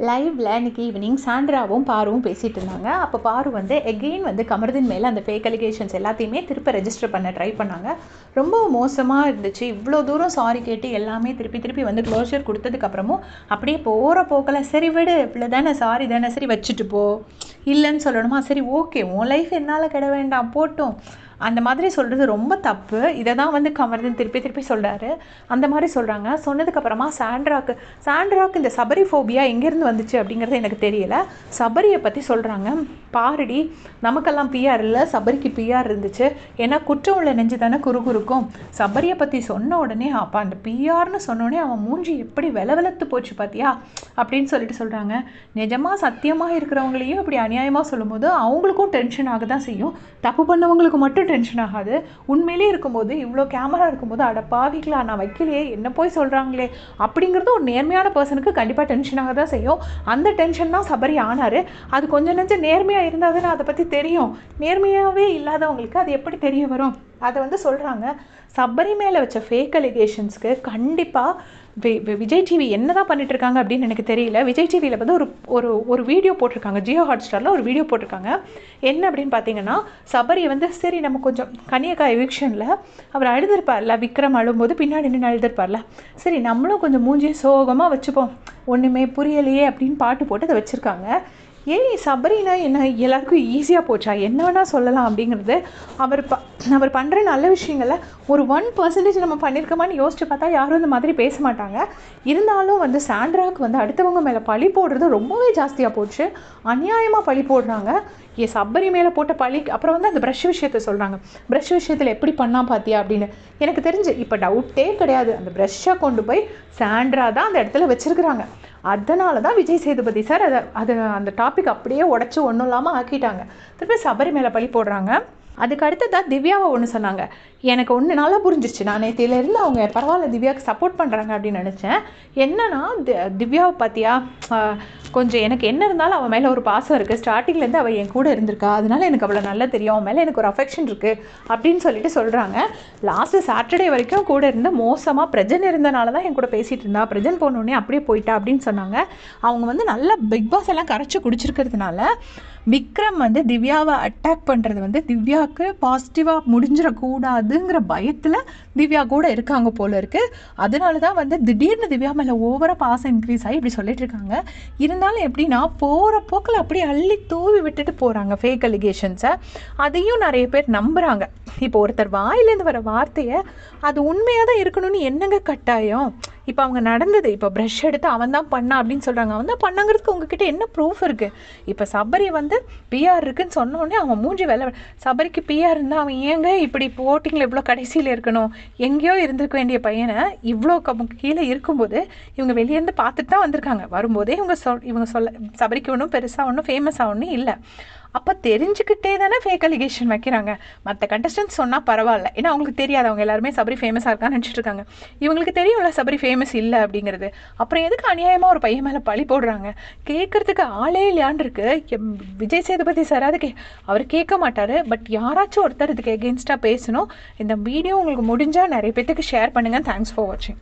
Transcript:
லைவ்ல இன்னைக்கு ஈவினிங் சாண்ட்ராவும் பாருவும் பேசிகிட்டு இருந்தாங்க. அப்போ பாரு வந்து எகெயின் வந்து கமருதீன் மேலே அந்த ஃபேக் அலிகேஷன்ஸ் எல்லாத்தையுமே திருப்ப ரெஜிஸ்டர் பண்ண ட்ரை பண்ணாங்க. ரொம்ப மோசமாக இருந்துச்சு. இவ்வளோ தூரம் சாரி கேட்டு எல்லாமே திருப்பி திருப்பி வந்து க்ளோஷர் கொடுத்ததுக்கப்புறமும் அப்படியே போகிற போக்கில் சரி விடு, இவ்வளோ தானே, சாரி தானே, சரி வச்சுட்டு போ, இல்லைன்னு சொல்லணுமா, சரி ஓகே உன் லைஃப் என்னால் கெட வேண்டாம் போட்டும், அந்த மாதிரி சொல்கிறது ரொம்ப தப்பு. இதை தான் வந்து கமருதீன் திருப்பி திருப்பி சொல்கிறாரு. அந்த மாதிரி சொல்கிறாங்க. சொன்னதுக்கப்புறமா சாண்ட்ராக்கு இந்த சபரி ஃபோபியா எங்கேருந்து வந்துச்சு அப்படிங்கிறது எனக்கு தெரியல. சபரியை பற்றி சொல்கிறாங்க. பாருடி, நமக்கெல்லாம் பிஆர் இல்லை, சபரிக்கு பிஆர் இருந்துச்சு. ஏன்னா குற்றம் உள்ள நெஞ்சு தானே குறுகுறுக்கும். சபரியை பற்றி சொன்ன உடனே அப்போ அந்த பிஆர்னு சொன்னோடனே அவன் மூஞ்சி எப்படி வெளவெளத்து போச்சு பார்த்தியா அப்படின்னு சொல்லிட்டு சொல்கிறாங்க. நிஜமாக சத்தியமாக இருக்கிறவங்களையும் இப்படி அநியாயமாக சொல்லும்போது அவங்களுக்கும் டென்ஷன் ஆக தான் செய்யும். தப்பு பண்ணவங்களுக்கு மட்டும் டென்ஷன் ஆகாது. உண்மையிலே இருக்கும்போது இவ்வளோ கேமரா இருக்கும்போது அட பாவிங்களா நான் வைக்கலையே என்ன போய் சொல்கிறாங்களே அப்படிங்கிறது ஒரு நேர்மையான பர்சனுக்கு கண்டிப்பாக டென்ஷனாக தான் செய்யும். அந்த டென்ஷன் தான் சபரி ஆனார். அது கொஞ்சம் நெஞ்சம் நேர்மையாக இருந்தால் தானே அதை பற்றி தெரியும். நேர்மையாகவே இல்லாதவங்களுக்கு அது எப்படி தெரிய வரும்? அதை வந்து சொல்கிறாங்க. சபரி மேலே வச்ச ஃபேக் அலிகேஷன்ஸ்க்கு கண்டிப்பாக விஜய் டிவி என்ன தான் பண்ணிகிட்ருக்காங்க அப்படின்னு எனக்கு தெரியல. விஜய் டிவியில் வந்து ஒரு வீடியோ போட்டிருக்காங்க. ஜியோ ஹாட்ஸ்டாரில் ஒரு வீடியோ போட்டிருக்காங்க. என்ன அப்படின்னு பார்த்தீங்கன்னா, சபரி வந்து சரி நம்ம கொஞ்சம் கன்னியக்கா எவிக்ஷனில் அவர் அழுதுருப்பார்ல, விக்ரம் அழும்போது பின்னாடி நின்று அழுதுருப்பார்ல, சரி நம்மளும் கொஞ்சம் மூஞ்சி சோகமாக வச்சுப்போம், ஒன்றுமே புரியலையே அப்படின்னு பாட்டு போட்டு அதை வச்சுருக்காங்க. ஏன் சபரினா என்ன எல்லாருக்கும் ஈஸியாக போச்சா, என்ன வேணால் சொல்லலாம் அப்படிங்கிறது. அவர் பண்ணுற நல்ல விஷயங்களை ஒரு 1% நம்ம பண்ணியிருக்கோமான்னு யோசிச்சு பார்த்தா யாரும் இந்த மாதிரி பேச மாட்டாங்க. இருந்தாலும் வந்து சாண்ட்ராக்கு வந்து அடுத்தவங்க மேலே பழி போடுறது ரொம்பவே ஜாஸ்தியாக போச்சு. அநியாயமாக பழி போடுறாங்க. சபரி மேலே போட்ட பழி. அப்புறம் வந்து அந்த ப்ரஷ் விஷயத்தை சொல்கிறாங்க. ப்ரஷ் விஷயத்தில் எப்படி பண்ணால் பார்த்தியா அப்படின்னு. எனக்கு தெரிஞ்சு இப்போ டவுட்டே கிடையாது, அந்த ப்ரஷ்ஷை கொண்டு போய் சாண்ட்ரா தான் அந்த இடத்துல வச்சுருக்குறாங்க. அதனால தான் விஜய் சேதுபதி சார் அந்த டாபிக் அப்படியே உடச்சி ஒன்றும் இல்லாமல் ஆக்கிட்டாங்க. திருப்பி சபரி மேலே பழி போடுறாங்க. அதுக்கு அடுத்ததான் திவ்யாவை ஒன்று சொன்னாங்க. எனக்கு ஒன்று நல்லா புரிஞ்சிச்சு. நான் நேற்றிலேருந்து அவங்க பரவாயில்ல திவ்யாவுக்கு சப்போர்ட் பண்ணுறாங்க அப்படின்னு நினச்சேன். என்னன்னா திவ்யாவை பார்த்தியா, கொஞ்சம் எனக்கு என்ன இருந்தாலும் அவன் மேலே ஒரு பாசம் இருக்குது, ஸ்டார்டிங்லேருந்து அவள் என் கூட இருந்திருக்கா, அதனால எனக்கு அவ்வளோ நல்லா தெரியும், அவன் மேலே எனக்கு ஒரு அஃபெக்ஷன் இருக்குது அப்படின்னு சொல்லிட்டு சொல்கிறாங்க. லாஸ்ட்டு சாட்டர்டே வரைக்கும் கூட இருந்து மோசமாக பிரஜன் இருந்தனால தான் என் கூட பேசிகிட்டு இருந்தா, பிரஜன் போனோடனே அப்படியே போயிட்டா அப்படின்னு சொன்னாங்க. அவங்க வந்து நல்லா பிக் பாஸ் எல்லாம் கரைச்சி குடிச்சிருக்கிறதுனால விக்ரம் வந்து திவ்யாவை அட்டாக் பண்ணுறது வந்து திவ்யாவுக்கு பாசிட்டிவாக முடிஞ்சிடக்கூடாதுங்கிற பயத்தில் திவ்யா கூட இருக்காங்க போல இருக்குது. அதனால தான் வந்து திடீர்னு திவ்யா மேலே ஓவராக பாசம் இன்க்ரீஸ் ஆகி இப்படி சொல்லிட்டு இருக்காங்க. இருந்தாலும் எப்படின்னா போகிற போக்கில் அப்படியே அள்ளி தூவி விட்டுட்டு போகிறாங்க ஃபேக் அலிகேஷன்ஸை. அதையும் நிறைய பேர் நம்புகிறாங்க. இப்போ ஒருத்தர் வாயிலேருந்து வர வார்த்தையை அது உண்மையாக தான் இருக்கணும்னு என்னங்க கட்டாயம்? இப்போ அவங்க நடந்தது, இப்போ ப்ரஷ் எடுத்து அவன் தான் பண்ணா அப்படின்னு சொல்கிறாங்க. அவன் தான் பண்ணாங்கிறதுக்கு உங்ககிட்ட என்ன ப்ரூஃப் இருக்குது? இப்போ சபரி வந்து பிஆர் இருக்குன்னு சொன்னோடனே அவன் மூஞ்சி சபரிக்கு பிஆர் இருந்தால் அவன் ஏங்க இப்படி போட்டிங்கில் இவ்வளோ கடைசியில் இருக்கணும்? எங்கேயோ இருந்திருக்க வேண்டிய பையனை இவ்வளோ கீழே இருக்கும்போது இவங்க வெளியேருந்து பார்த்துட்டு தான் வந்திருக்காங்க. வரும்போதே இவங்க சொல்ல சபரிக்கு ஒன்றும் பெருசாக ஒன்றும் ஃபேமஸாக ஒன்றும் இல்லை. அப்போ தெரிஞ்சுக்கிட்டே தானே ஃபேக் அலிகேஷன் வைக்கிறாங்க. மற்ற கண்டஸ்டன்ஸ் சொன்னால் பரவாயில்ல, ஏன்னா அவங்களுக்கு தெரியாது, அவங்க எல்லாருமே சபரி ஃபேமஸாக இருக்கான்னு நினச்சிட்டு இருக்காங்க. இவங்களுக்கு தெரியும்ல சபரி ஃபேமஸ் இல்லை அப்படிங்கிறது. அப்புறம் எதுக்கு அநியாயமாக ஒரு பையன் மேலே பழி போடுறாங்க? கேட்குறதுக்கு ஆளே இல்லையான் இருக்கு. விஜய் சேதுபதி சார் அதுக்கு அவர் கேட்க மாட்டார். பட் யாராச்சும் ஒருத்தர் இதுக்கு எகெயின்ஸ்டாக பேசணும். இந்த வீடியோ உங்களுக்கு முடிஞ்சால் நிறைய பேத்துக்கு ஷேர் பண்ணுங்கள். தேங்க்ஸ் ஃபார் வாட்சிங்.